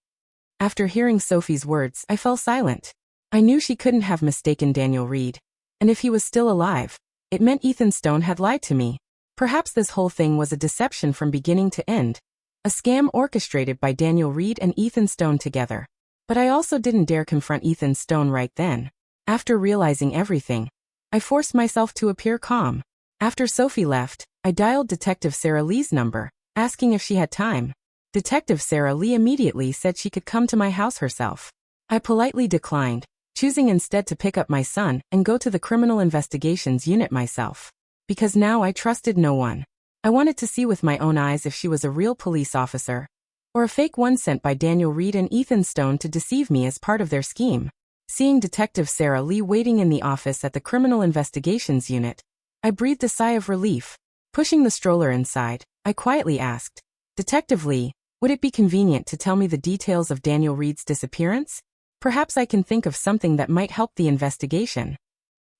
After hearing Sophie's words, I fell silent. I knew she couldn't have mistaken Daniel Reed. And if he was still alive, it meant Ethan Stone had lied to me. Perhaps this whole thing was a deception from beginning to end. A scam orchestrated by Daniel Reed and Ethan Stone together. But I also didn't dare confront Ethan Stone right then. After realizing everything, I forced myself to appear calm. After Sophie left, I dialed Detective Sarah Lee's number, asking if she had time. Detective Sarah Lee immediately said she could come to my house herself. I politely declined, choosing instead to pick up my son and go to the Criminal Investigations Unit myself. Because now I trusted no one. I wanted to see with my own eyes if she was a real police officer, or a fake one sent by Daniel Reed and Ethan Stone to deceive me as part of their scheme. Seeing Detective Sarah Lee waiting in the office at the Criminal Investigations Unit, I breathed a sigh of relief. Pushing the stroller inside, I quietly asked, Detective Lee, would it be convenient to tell me the details of Daniel Reed's disappearance? Perhaps I can think of something that might help the investigation.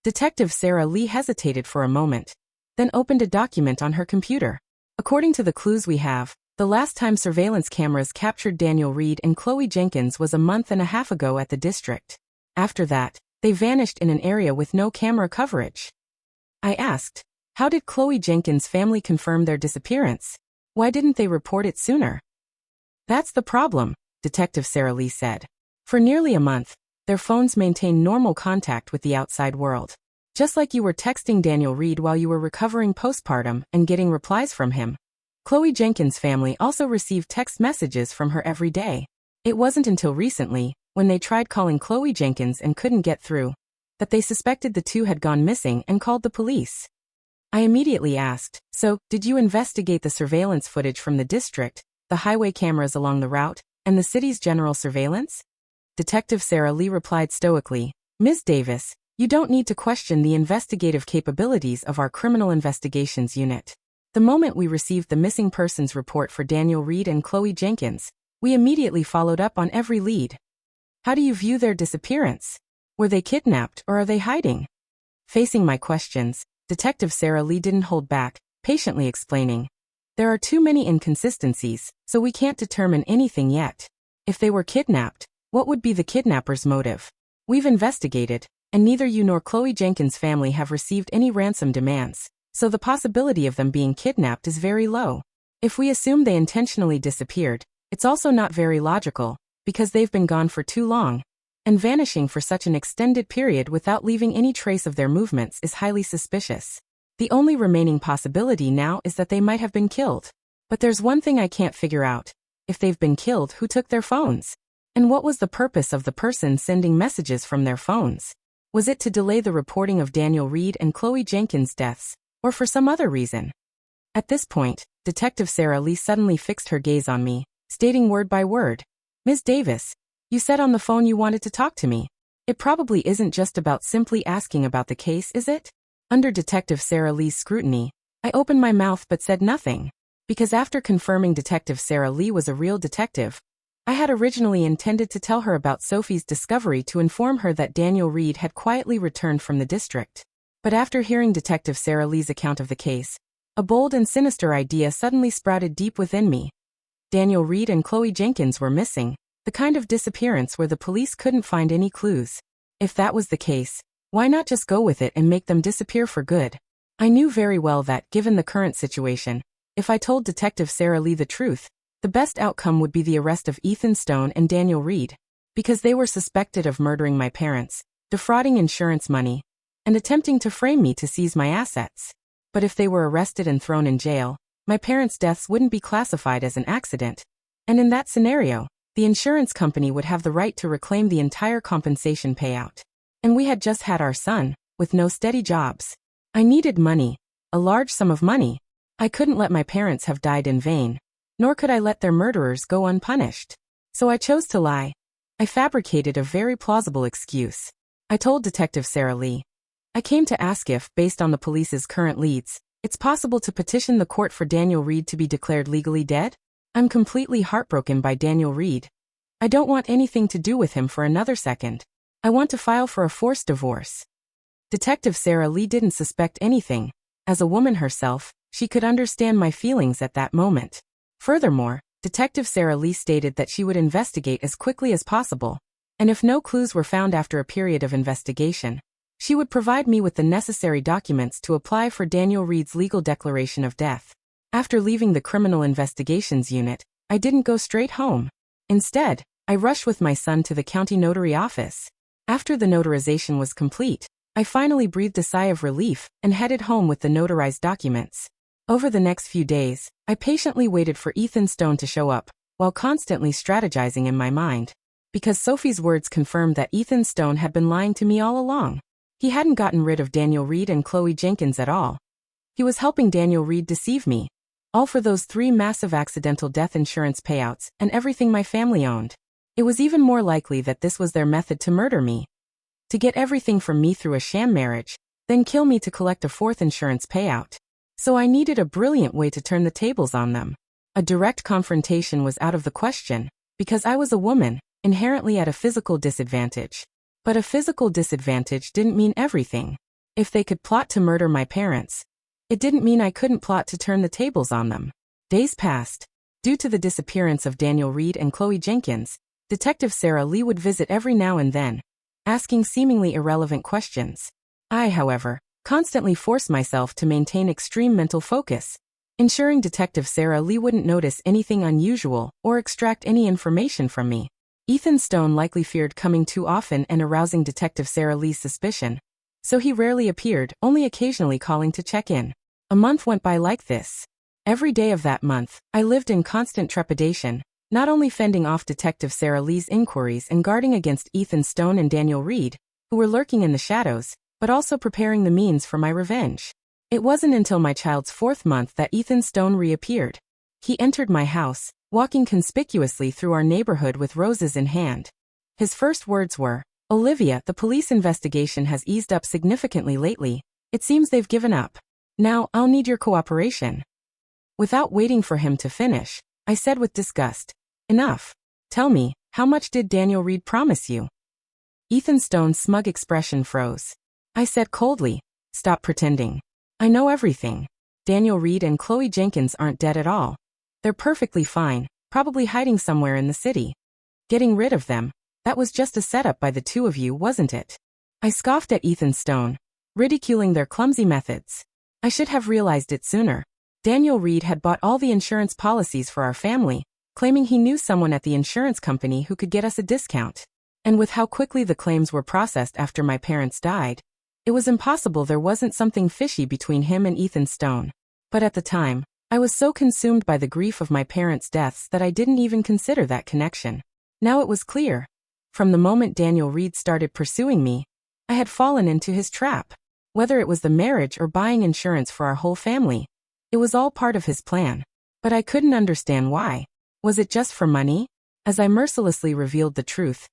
Detective Sarah Lee hesitated for a moment, then opened a document on her computer. According to the clues we have, the last time surveillance cameras captured Daniel Reed and Chloe Jenkins was a month and a half ago at the district. After that, they vanished in an area with no camera coverage. I asked, how did Chloe Jenkins' family confirm their disappearance? Why didn't they report it sooner? That's the problem, Detective Sarah Lee said. For nearly a month, their phones maintained normal contact with the outside world. Just like you were texting Daniel Reed while you were recovering postpartum and getting replies from him. Chloe Jenkins' family also received text messages from her every day. It wasn't until recently, when they tried calling Chloe Jenkins and couldn't get through, that they suspected the two had gone missing and called the police. I immediately asked, so, did you investigate the surveillance footage from the district, the highway cameras along the route, and the city's general surveillance? Detective Sarah Lee replied stoically, Ms. Davis, you don't need to question the investigative capabilities of our Criminal Investigations Unit. The moment we received the missing persons report for Daniel Reed and Chloe Jenkins, we immediately followed up on every lead. How do you view their disappearance? Were they kidnapped or are they hiding? Facing my questions, Detective Sarah Lee didn't hold back, patiently explaining. There are too many inconsistencies, so we can't determine anything yet. If they were kidnapped, what would be the kidnapper's motive? We've investigated, and neither you nor Chloe Jenkins' family have received any ransom demands, so the possibility of them being kidnapped is very low. If we assume they intentionally disappeared, it's also not very logical, because they've been gone for too long, and vanishing for such an extended period without leaving any trace of their movements is highly suspicious. The only remaining possibility now is that they might have been killed. But there's one thing I can't figure out. If they've been killed, who took their phones? And what was the purpose of the person sending messages from their phones? Was it to delay the reporting of Daniel Reed and Chloe Jenkins' deaths, or for some other reason? At this point, Detective Sarah Lee suddenly fixed her gaze on me, stating word by word, Ms. Davis, you said on the phone you wanted to talk to me. It probably isn't just about simply asking about the case, is it? Under Detective Sarah Lee's scrutiny, I opened my mouth but said nothing, because after confirming Detective Sarah Lee was a real detective, I had originally intended to tell her about Sophie's discovery to inform her that Daniel Reed had quietly returned from the district. But after hearing Detective Sarah Lee's account of the case, a bold and sinister idea suddenly sprouted deep within me. Daniel Reed and Chloe Jenkins were missing, the kind of disappearance where the police couldn't find any clues. If that was the case, why not just go with it and make them disappear for good? I knew very well that, given the current situation, if I told Detective Sarah Lee the truth, the best outcome would be the arrest of Ethan Stone and Daniel Reed, because they were suspected of murdering my parents, defrauding insurance money, and attempting to frame me to seize my assets. But if they were arrested and thrown in jail, my parents' deaths wouldn't be classified as an accident, and in that scenario, the insurance company would have the right to reclaim the entire compensation payout. And we had just had our son, with no steady jobs. I needed money, a large sum of money. I couldn't let my parents have died in vain, nor could I let their murderers go unpunished. So I chose to lie. I fabricated a very plausible excuse. I told Detective Sarah Lee, I came to ask if, based on the police's current leads, it's possible to petition the court for Daniel Reed to be declared legally dead? I'm completely heartbroken by Daniel Reed. I don't want anything to do with him for another second. I want to file for a forced divorce. Detective Sarah Lee didn't suspect anything. As a woman herself, she could understand my feelings at that moment. Furthermore, Detective Sarah Lee stated that she would investigate as quickly as possible, and if no clues were found after a period of investigation, she would provide me with the necessary documents to apply for Daniel Reed's legal declaration of death. After leaving the Criminal Investigations Unit, I didn't go straight home. Instead, I rushed with my son to the county notary office. After the notarization was complete, I finally breathed a sigh of relief and headed home with the notarized documents. Over the next few days, I patiently waited for Ethan Stone to show up, while constantly strategizing in my mind. Because Sophie's words confirmed that Ethan Stone had been lying to me all along. He hadn't gotten rid of Daniel Reed and Chloe Jenkins at all. He was helping Daniel Reed deceive me. All for those 3 massive accidental death insurance payouts and everything my family owned. It was even more likely that this was their method to murder me. To get everything from me through a sham marriage, then kill me to collect a 4th insurance payout. So I needed a brilliant way to turn the tables on them. A direct confrontation was out of the question, because I was a woman, inherently at a physical disadvantage. But a physical disadvantage didn't mean everything. If they could plot to murder my parents, it didn't mean I couldn't plot to turn the tables on them. Days passed. Due to the disappearance of Daniel Reed and Chloe Jenkins, Detective Sarah Lee would visit every now and then, asking seemingly irrelevant questions. I, however, constantly forced myself to maintain extreme mental focus, ensuring Detective Sarah Lee wouldn't notice anything unusual or extract any information from me. Ethan Stone likely feared coming too often and arousing Detective Sarah Lee's suspicion, so he rarely appeared, only occasionally calling to check in. A month went by like this. Every day of that month, I lived in constant trepidation, not only fending off Detective Sarah Lee's inquiries and guarding against Ethan Stone and Daniel Reed, who were lurking in the shadows, but also preparing the means for my revenge. It wasn't until my child's 4th month that Ethan Stone reappeared. He entered my house, walking conspicuously through our neighborhood with roses in hand. His first words were, "Olivia, the police investigation has eased up significantly lately. It seems they've given up. Now, I'll need your cooperation." Without waiting for him to finish, I said with disgust, "Enough. Tell me, how much did Daniel Reed promise you?" Ethan Stone's smug expression froze. I said coldly, "Stop pretending. I know everything. Daniel Reed and Chloe Jenkins aren't dead at all. They're perfectly fine, probably hiding somewhere in the city. Getting rid of them, that was just a setup by the 2 of you, wasn't it?" I scoffed at Ethan Stone, ridiculing their clumsy methods. I should have realized it sooner. Daniel Reed had bought all the insurance policies for our family, claiming he knew someone at the insurance company who could get us a discount. And with how quickly the claims were processed after my parents died, it was impossible there wasn't something fishy between him and Ethan Stone. But at the time, I was so consumed by the grief of my parents' deaths that I didn't even consider that connection. Now it was clear. From the moment Daniel Reed started pursuing me, I had fallen into his trap. Whether it was the marriage or buying insurance for our whole family, it was all part of his plan. But I couldn't understand why. Was it just for money? As I mercilessly revealed the truth,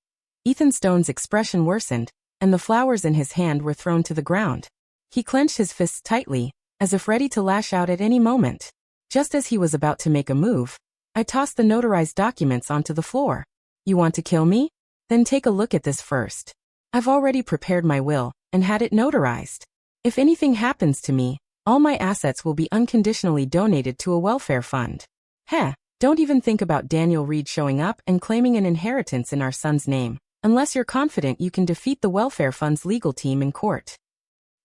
Ethan Stone's expression worsened, and the flowers in his hand were thrown to the ground. He clenched his fists tightly, as if ready to lash out at any moment. Just as he was about to make a move, I tossed the notarized documents onto the floor. "You want to kill me? Then take a look at this first. I've already prepared my will, and had it notarized. If anything happens to me, all my assets will be unconditionally donated to a welfare fund. Don't even think about Daniel Reed showing up and claiming an inheritance in our son's name, unless you're confident you can defeat the welfare fund's legal team in court."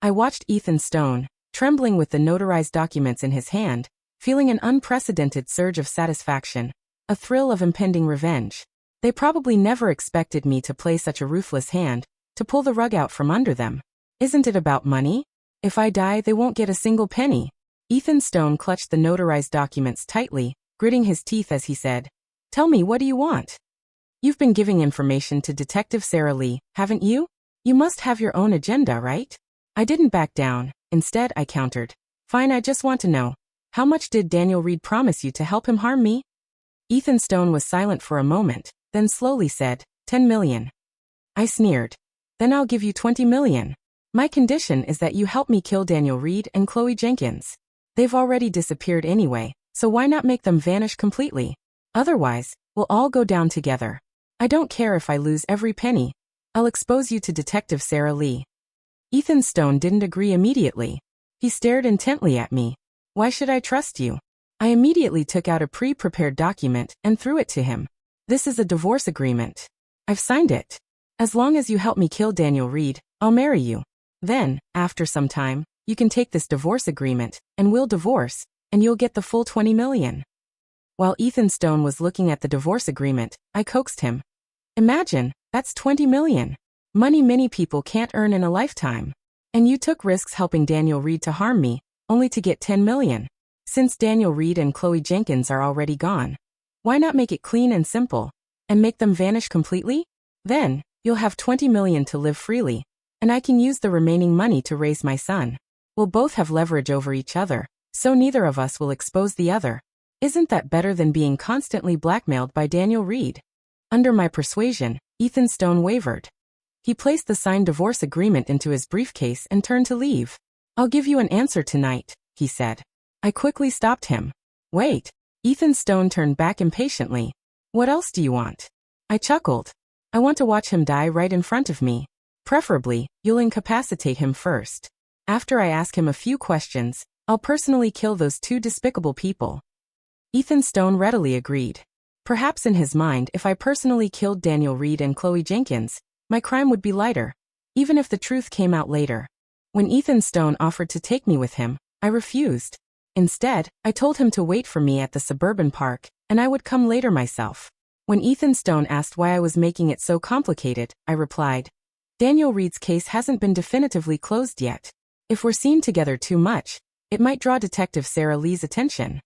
I watched Ethan Stone, trembling with the notarized documents in his hand, feeling an unprecedented surge of satisfaction, a thrill of impending revenge. They probably never expected me to play such a ruthless hand, to pull the rug out from under them. Isn't it about money? If I die, they won't get a single penny. Ethan Stone clutched the notarized documents tightly, gritting his teeth as he said, "Tell me, what do you want? You've been giving information to Detective Sarah Lee, haven't you? You must have your own agenda, right?" I didn't back down. Instead, I countered, "Fine, I just want to know. How much did Daniel Reed promise you to help him harm me?" Ethan Stone was silent for a moment, then slowly said, 10 million. I sneered. "Then I'll give you 20 million. My condition is that you help me kill Daniel Reed and Chloe Jenkins. They've already disappeared anyway, so why not make them vanish completely? Otherwise, we'll all go down together. I don't care if I lose every penny. I'll expose you to Detective Sarah Lee. Ethan Stone didn't agree immediately. He stared intently at me. Why should I trust you? I immediately took out a pre-prepared document and threw it to him. This is a divorce agreement. I've signed it. As long as you help me kill Daniel Reed, I'll marry you. Then, after some time, you can take this divorce agreement, and we'll divorce, and you'll get the full $20 million. While Ethan Stone was looking at the divorce agreement, I coaxed him. Imagine, that's $20 million. Money many people can't earn in a lifetime. And you took risks helping Daniel Reed to harm me, only to get $10 million. Since Daniel Reed and Chloe Jenkins are already gone, why not make it clean and simple, and make them vanish completely? Then, you'll have $20 million to live freely, and I can use the remaining money to raise my son. We'll both have leverage over each other, so neither of us will expose the other. Isn't that better than being constantly blackmailed by Daniel Reed? Under my persuasion, Ethan Stone wavered. He placed the signed divorce agreement into his briefcase and turned to leave. I'll give you an answer tonight, he said. I quickly stopped him. Wait. Ethan Stone turned back impatiently. What else do you want? I chuckled. I want to watch him die right in front of me. Preferably, you'll incapacitate him first. After I ask him a few questions, I'll personally kill those two despicable people. Ethan Stone readily agreed. Perhaps in his mind, if I personally killed Daniel Reed and Chloe Jenkins, my crime would be lighter, even if the truth came out later. When Ethan Stone offered to take me with him, I refused. Instead, I told him to wait for me at the suburban park, and I would come later myself. When Ethan Stone asked why I was making it so complicated, I replied, Daniel Reed's case hasn't been definitively closed yet. If we're seen together too much, it might draw Detective Sarah Lee's attention.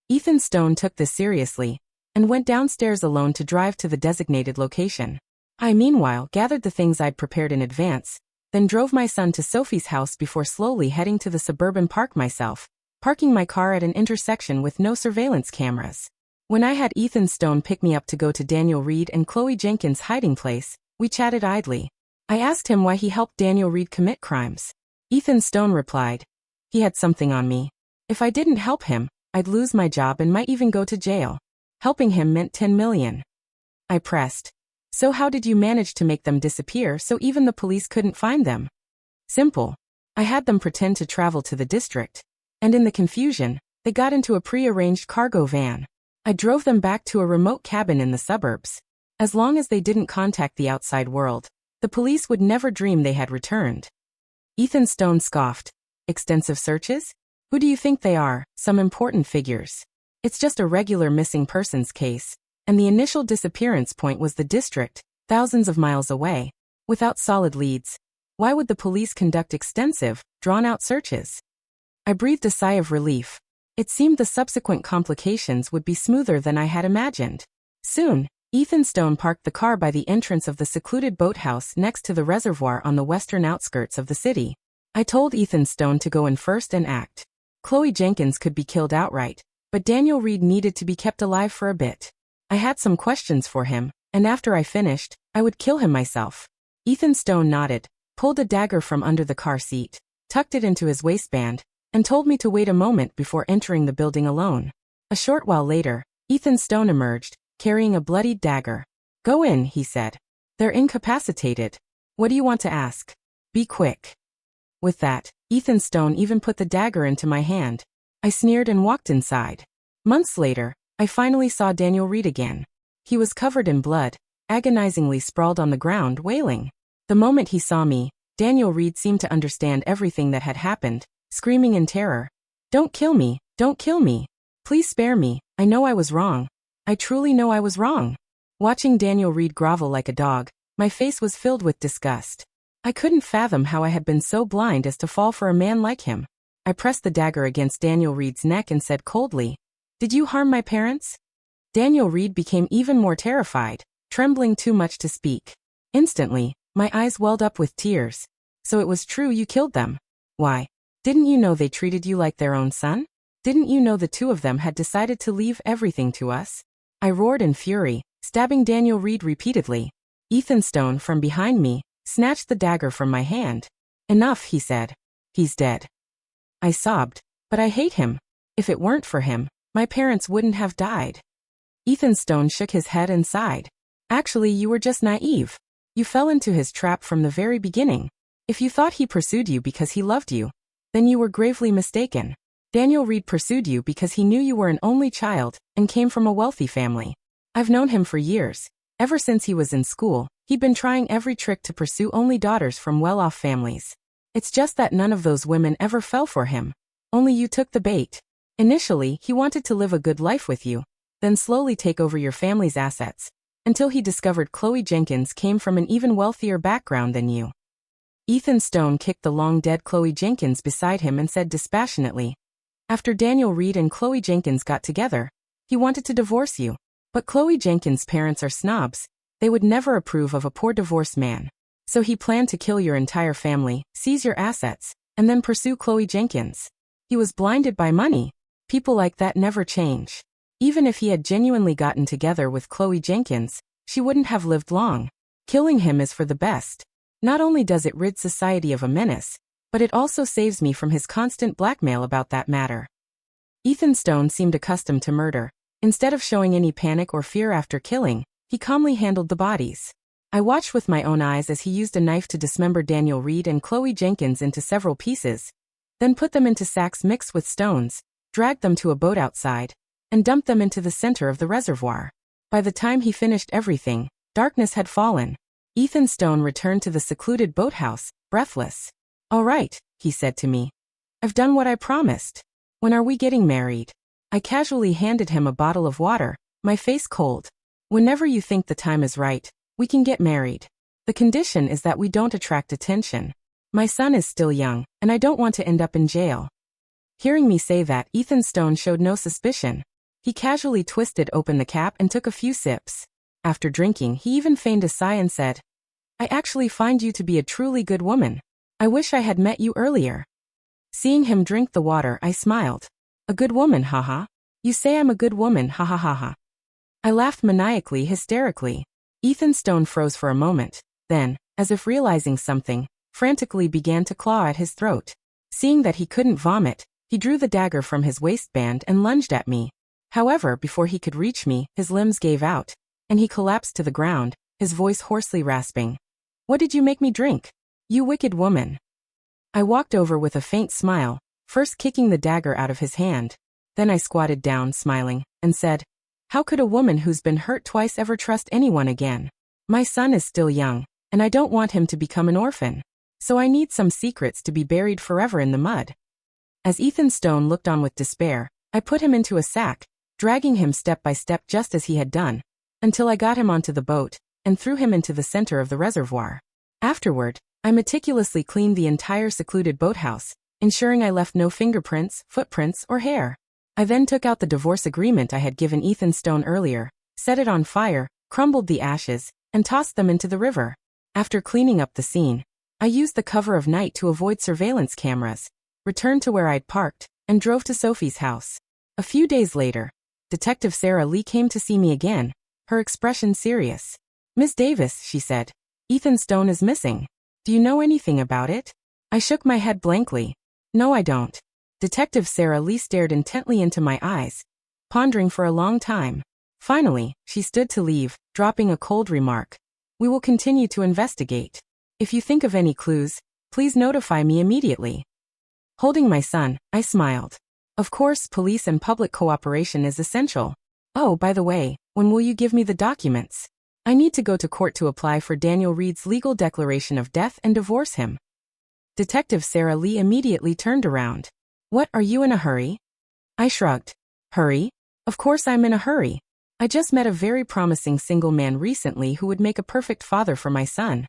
Ethan Stone took this seriously, and went downstairs alone to drive to the designated location. I meanwhile gathered the things I'd prepared in advance, then drove my son to Sophie's house before slowly heading to the suburban park myself, parking my car at an intersection with no surveillance cameras. When I had Ethan Stone pick me up to go to Daniel Reed and Chloe Jenkins' hiding place, we chatted idly. I asked him why he helped Daniel Reed commit crimes. Ethan Stone replied, he had something on me. If I didn't help him, I'd lose my job and might even go to jail. Helping him meant $10 million. I pressed. So how did you manage to make them disappear so even the police couldn't find them? Simple. I had them pretend to travel to the district. And in the confusion, they got into a pre-arranged cargo van. I drove them back to a remote cabin in the suburbs. As long as they didn't contact the outside world, the police would never dream they had returned. Ethan Stone scoffed. Extensive searches? Who do you think they are? Some important figures. It's just a regular missing persons case, and the initial disappearance point was the district, thousands of miles away. Without solid leads, why would the police conduct extensive, drawn-out searches? I breathed a sigh of relief. It seemed the subsequent complications would be smoother than I had imagined. Soon, Ethan Stone parked the car by the entrance of the secluded boathouse next to the reservoir on the western outskirts of the city. I told Ethan Stone to go in first and act. Chloe Jenkins could be killed outright, but Daniel Reed needed to be kept alive for a bit. I had some questions for him, and after I finished, I would kill him myself. Ethan Stone nodded, pulled a dagger from under the car seat, tucked it into his waistband, and told me to wait a moment before entering the building alone. A short while later, Ethan Stone emerged, carrying a bloodied dagger. Go in, he said. They're incapacitated. What do you want to ask? Be quick. With that, Ethan Stone even put the dagger into my hand. I sneered and walked inside. Months later, I finally saw Daniel Reed again. He was covered in blood, agonizingly sprawled on the ground, wailing. The moment he saw me, Daniel Reed seemed to understand everything that had happened, screaming in terror. Don't kill me, don't kill me. Please spare me, I know I was wrong. I truly know I was wrong. Watching Daniel Reed grovel like a dog, my face was filled with disgust. I couldn't fathom how I had been so blind as to fall for a man like him. I pressed the dagger against Daniel Reed's neck and said coldly, Did you harm my parents? Daniel Reed became even more terrified, trembling too much to speak. Instantly, my eyes welled up with tears. So it was true you killed them. Why? Didn't you know they treated you like their own son? Didn't you know the two of them had decided to leave everything to us? I roared in fury, stabbing Daniel Reed repeatedly. Ethan Stone, from behind me, snatched the dagger from my hand. Enough, he said. He's dead. I sobbed. But I hate him. If it weren't for him, my parents wouldn't have died. Ethan Stone shook his head and sighed. Actually, you were just naive. You fell into his trap from the very beginning. If you thought he pursued you because he loved you, then you were gravely mistaken. Daniel Reed pursued you because he knew you were an only child and came from a wealthy family. I've known him for years. Ever since he was in school, he'd been trying every trick to pursue only daughters from well-off families. It's just that none of those women ever fell for him. Only you took the bait. Initially, he wanted to live a good life with you, then slowly take over your family's assets, until he discovered Chloe Jenkins came from an even wealthier background than you. Ethan Stone kicked the long-dead Chloe Jenkins beside him and said dispassionately, after Daniel Reed and Chloe Jenkins got together, he wanted to divorce you. But Chloe Jenkins' parents are snobs. They would never approve of a poor divorced man. So he planned to kill your entire family, seize your assets, and then pursue Chloe Jenkins. He was blinded by money. People like that never change. Even if he had genuinely gotten together with Chloe Jenkins, she wouldn't have lived long. Killing him is for the best. Not only does it rid society of a menace, but it also saves me from his constant blackmail about that matter. Ethan Stone seemed accustomed to murder. Instead of showing any panic or fear after killing, he calmly handled the bodies. I watched with my own eyes as he used a knife to dismember Daniel Reed and Chloe Jenkins into several pieces, then put them into sacks mixed with stones, dragged them to a boat outside, and dumped them into the center of the reservoir. By the time he finished everything, darkness had fallen. Ethan Stone returned to the secluded boathouse, breathless. "All right," he said to me. "I've done what I promised. When are we getting married?" I casually handed him a bottle of water, my face cold. "Whenever you think the time is right, we can get married. The condition is that we don't attract attention. My son is still young, and I don't want to end up in jail." Hearing me say that, Ethan Stone showed no suspicion. He casually twisted open the cap and took a few sips. After drinking, he even feigned a sigh and said, "I actually find you to be a truly good woman. I wish I had met you earlier." Seeing him drink the water, I smiled. "A good woman, haha. You say I'm a good woman, ha ha ha ha." I laughed maniacally, hysterically. Ethan Stone froze for a moment, then, as if realizing something, frantically began to claw at his throat. Seeing that he couldn't vomit, he drew the dagger from his waistband and lunged at me. However, before he could reach me, his limbs gave out, and he collapsed to the ground, his voice hoarsely rasping. "What did you make me drink? You wicked woman." I walked over with a faint smile, first kicking the dagger out of his hand. Then I squatted down, smiling, and said, "How could a woman who's been hurt twice ever trust anyone again? My son is still young, and I don't want him to become an orphan. So I need some secrets to be buried forever in the mud." As Ethan Stone looked on with despair, I put him into a sack, dragging him step by step just as he had done, until I got him onto the boat, and threw him into the center of the reservoir. Afterward, I meticulously cleaned the entire secluded boathouse, ensuring I left no fingerprints, footprints, or hair. I then took out the divorce agreement I had given Ethan Stone earlier, set it on fire, crumbled the ashes, and tossed them into the river. After cleaning up the scene, I used the cover of night to avoid surveillance cameras, returned to where I'd parked, and drove to Sophie's house. A few days later, Detective Sarah Lee came to see me again, her expression serious. "Miss Davis," she said, "Ethan Stone is missing. Do you know anything about it?" I shook my head blankly. "No, I don't." Detective Sarah Lee stared intently into my eyes, pondering for a long time. Finally, she stood to leave, dropping a cold remark. "We will continue to investigate. If you think of any clues, please notify me immediately." Holding my son, I smiled. Of course, police and public cooperation is essential. "Oh, by the way, when will you give me the documents? I need to go to court to apply for Daniel Reed's legal declaration of death and divorce him." Detective Sarah Lee immediately turned around. "What, are you in a hurry?" I shrugged. "Hurry? Of course I'm in a hurry. I just met a very promising single man recently who would make a perfect father for my son.